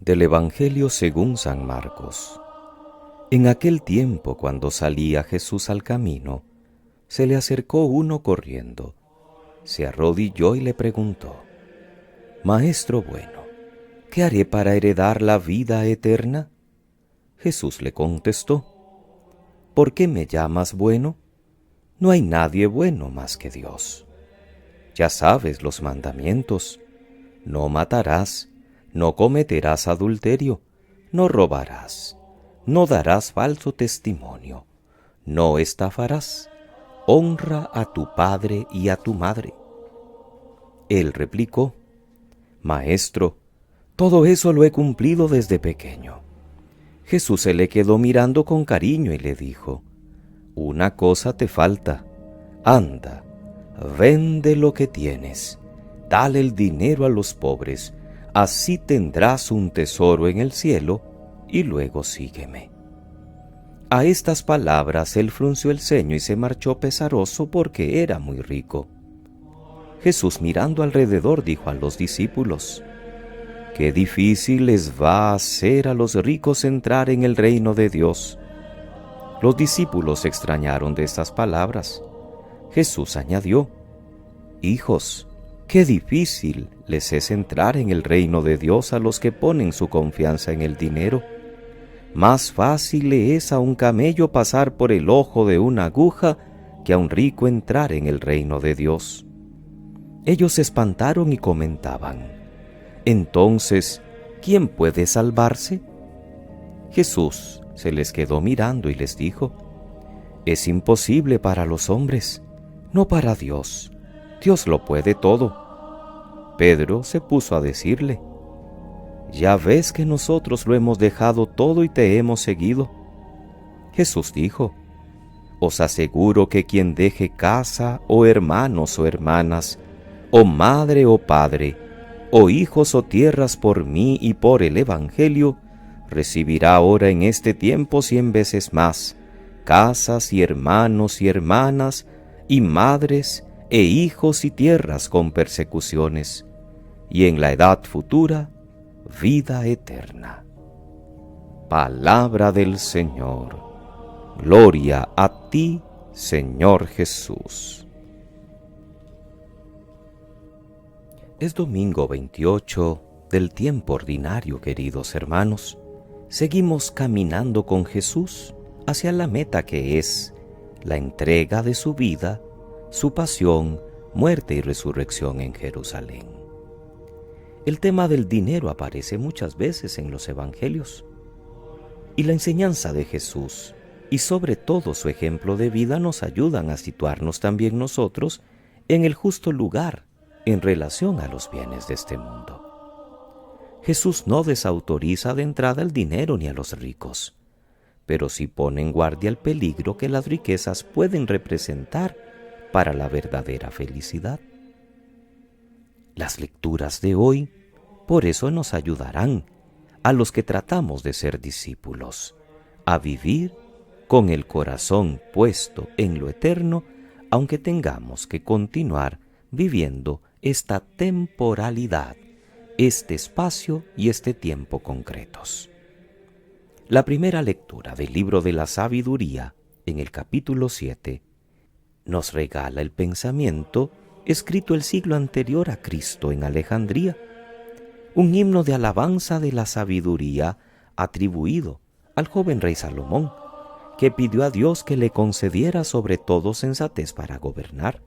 Del Evangelio según San Marcos. En aquel tiempo, cuando salía Jesús al camino, se le acercó uno corriendo, se arrodilló y le preguntó: Maestro bueno, ¿qué haré para heredar la vida eterna? Jesús le contestó: ¿Por qué me llamas bueno? No hay nadie bueno más que Dios. Ya sabes los mandamientos: no matarás, no cometerás adulterio, no robarás, no darás falso testimonio, no estafarás, honra a tu padre y a tu madre. Él replicó: Maestro, todo eso lo he cumplido desde pequeño. Jesús se le quedó mirando con cariño y le dijo: Una cosa te falta. Anda, vende lo que tienes, dale el dinero a los pobres, así tendrás un tesoro en el cielo, y luego sígueme. A estas palabras él frunció el ceño y se marchó pesaroso porque era muy rico. Jesús, mirando alrededor, dijo a los discípulos: Qué difícil les va a hacer a los ricos entrar en el reino de Dios. Los discípulos se extrañaron de estas palabras. Jesús añadió: Hijos, qué difícil les es entrar en el reino de Dios a los que ponen su confianza en el dinero. Más fácil le es a un camello pasar por el ojo de una aguja que a un rico entrar en el reino de Dios. Ellos se espantaron y comentaban: Entonces, ¿quién puede salvarse? Jesús se les quedó mirando y les dijo: Es imposible para los hombres, no para Dios. Dios lo puede todo. Pedro se puso a decirle: Ya ves que nosotros lo hemos dejado todo y te hemos seguido. Jesús dijo: Os aseguro que quien deje casa, o hermanos o hermanas, o madre o padre, o hijos o tierras por mí y por el Evangelio, recibirá ahora en este tiempo 100 veces más, casas y hermanos y hermanas, y madres e hijos y tierras con persecuciones, y en la edad futura, vida eterna. Palabra del Señor. Gloria a ti, Señor Jesús. Es domingo 28 del tiempo ordinario, queridos hermanos. Seguimos caminando con Jesús hacia la meta que es la entrega de su vida, su pasión, muerte y resurrección en Jerusalén. El tema del dinero aparece muchas veces en los evangelios, y la enseñanza de Jesús y sobre todo su ejemplo de vida nos ayudan a situarnos también nosotros en el justo lugar en relación a los bienes de este mundo. Jesús no desautoriza de entrada el dinero ni a los ricos, pero sí pone en guardia el peligro que las riquezas pueden representar para la verdadera felicidad. Las lecturas de hoy, por eso, nos ayudarán a los que tratamos de ser discípulos a vivir con el corazón puesto en lo eterno, aunque tengamos que continuar viviendo esta temporalidad, este espacio y este tiempo concretos. La primera lectura del libro de la Sabiduría, en el capítulo 7, nos regala el pensamiento escrito el siglo anterior a Cristo en Alejandría, un himno de alabanza de la sabiduría atribuido al joven rey Salomón, que pidió a Dios que le concediera sobre todo sensatez para gobernar.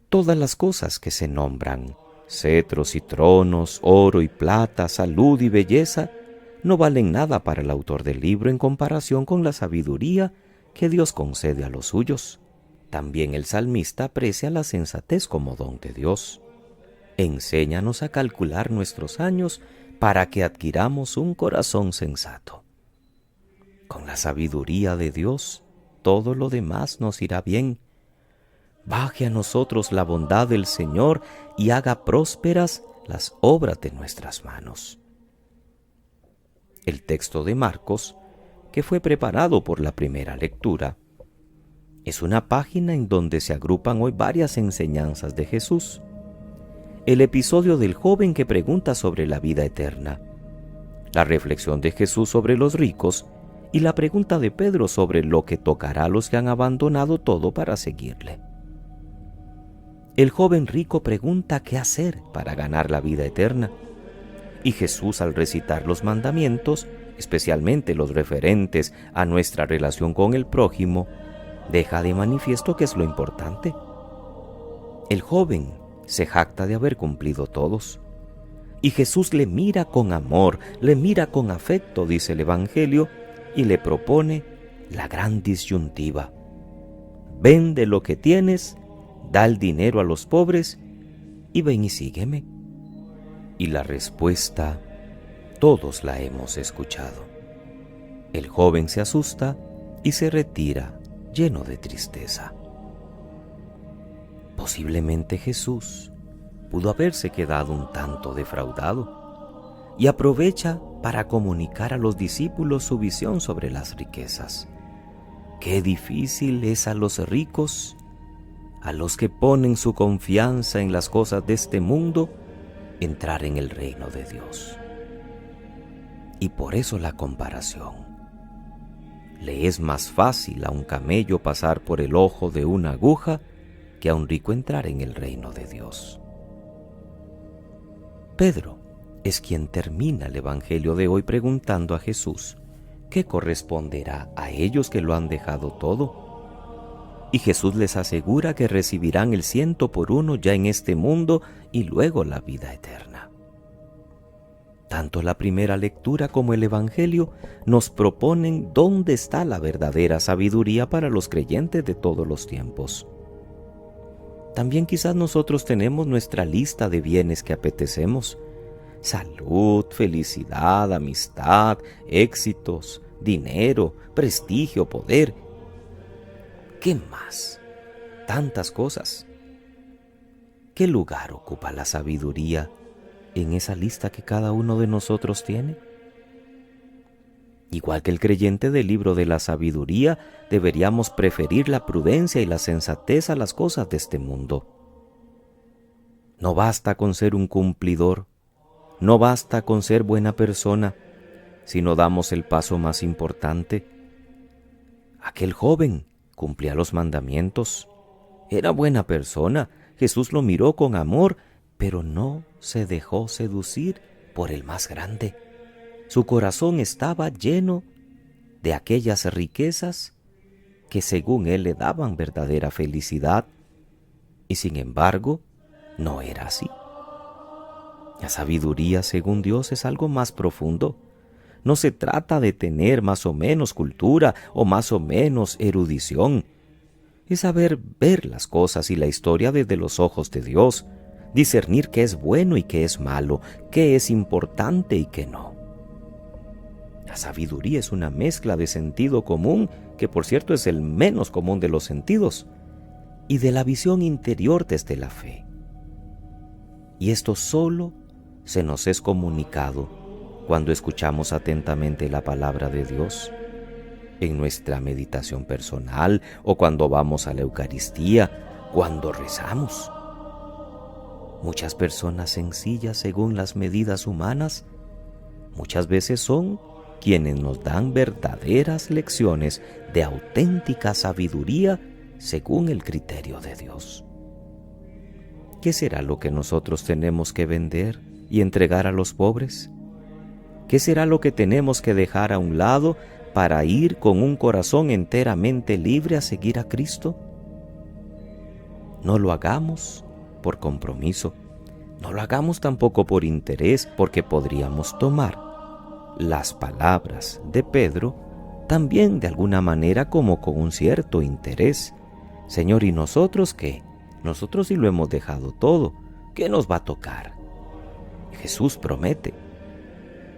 Todas las cosas que se nombran, cetros y tronos, oro y plata, salud y belleza, no valen nada para el autor del libro en comparación con la sabiduría que Dios concede a los suyos. También el salmista aprecia la sensatez como don de Dios. Enséñanos a calcular nuestros años para que adquiramos un corazón sensato. Con la sabiduría de Dios, todo lo demás nos irá bien. Baje a nosotros la bondad del Señor y haga prósperas las obras de nuestras manos. El texto de Marcos, que fue preparado por la primera lectura, es una página en donde se agrupan hoy varias enseñanzas de Jesús. El episodio del joven que pregunta sobre la vida eterna, la reflexión de Jesús sobre los ricos y la pregunta de Pedro sobre lo que tocará a los que han abandonado todo para seguirle. El joven rico pregunta qué hacer para ganar la vida eterna, y Jesús, al recitar los mandamientos, especialmente los referentes a nuestra relación con el prójimo, deja de manifiesto qué es lo importante. El joven se jacta de haber cumplido todos, y Jesús le mira con amor, le mira con afecto, dice el Evangelio, y le propone la gran disyuntiva: vende lo que tienes, da el dinero a los pobres y ven y sígueme. Y la respuesta, todos la hemos escuchado. El joven se asusta y se retira lleno de tristeza. Posiblemente Jesús pudo haberse quedado un tanto defraudado y aprovecha para comunicar a los discípulos su visión sobre las riquezas. Qué difícil es a los ricos, a los que ponen su confianza en las cosas de este mundo, entrar en el reino de Dios. Y por eso la comparación. Le es más fácil a un camello pasar por el ojo de una aguja que a un rico entrar en el reino de Dios. Pedro es quien termina el Evangelio de hoy preguntando a Jesús qué corresponderá a ellos que lo han dejado todo. Y Jesús les asegura que recibirán el 100 por 1 ya en este mundo y luego la vida eterna. Tanto la primera lectura como el Evangelio nos proponen dónde está la verdadera sabiduría para los creyentes de todos los tiempos. También quizás nosotros tenemos nuestra lista de bienes que apetecemos: salud, felicidad, amistad, éxitos, dinero, prestigio, poder. ¿Qué más? Tantas cosas. ¿Qué lugar ocupa la sabiduría en esa lista que cada uno de nosotros tiene? Igual que el creyente del libro de la sabiduría, deberíamos preferir la prudencia y la sensatez a las cosas de este mundo. No basta con ser un cumplidor, no basta con ser buena persona, si no damos el paso más importante. Aquel joven cumplía los mandamientos, era buena persona, Jesús lo miró con amor, pero no se dejó seducir por el más grande. Su corazón estaba lleno de aquellas riquezas que según él le daban verdadera felicidad, y sin embargo no era así. La sabiduría según Dios es algo más profundo. No se trata de tener más o menos cultura o más o menos erudición. Es saber ver las cosas y la historia desde los ojos de Dios, discernir qué es bueno y qué es malo, qué es importante y qué no. La sabiduría es una mezcla de sentido común, que por cierto es el menos común de los sentidos, y de la visión interior desde la fe. Y esto solo se nos es comunicado cuando escuchamos atentamente la palabra de Dios, en nuestra meditación personal o cuando vamos a la Eucaristía, cuando rezamos. Muchas personas sencillas según las medidas humanas, muchas veces son quienes nos dan verdaderas lecciones de auténtica sabiduría según el criterio de Dios. ¿Qué será lo que nosotros tenemos que vender y entregar a los pobres? ¿Qué será lo que tenemos que dejar a un lado para ir con un corazón enteramente libre a seguir a Cristo? No lo hagamos por compromiso, no lo hagamos tampoco por interés, porque podríamos tomar las palabras de Pedro también de alguna manera como con un cierto interés. Señor, ¿y nosotros qué? Nosotros sí lo hemos dejado todo. ¿Qué nos va a tocar? Jesús promete,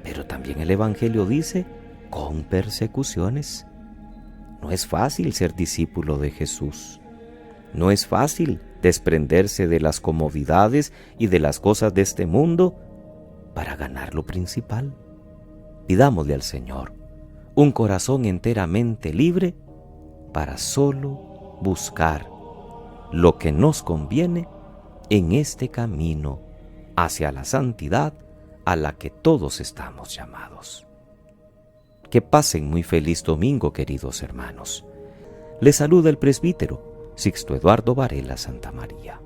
pero también el Evangelio dice, con persecuciones. No es fácil ser discípulo de Jesús. No es fácil desprenderse de las comodidades y de las cosas de este mundo para ganar lo principal. Pidámosle al Señor un corazón enteramente libre para solo buscar lo que nos conviene en este camino hacia la santidad, a la que todos estamos llamados. Que pasen muy feliz domingo, queridos hermanos. Les saluda el presbítero Sixto Eduardo Varela Santamaría.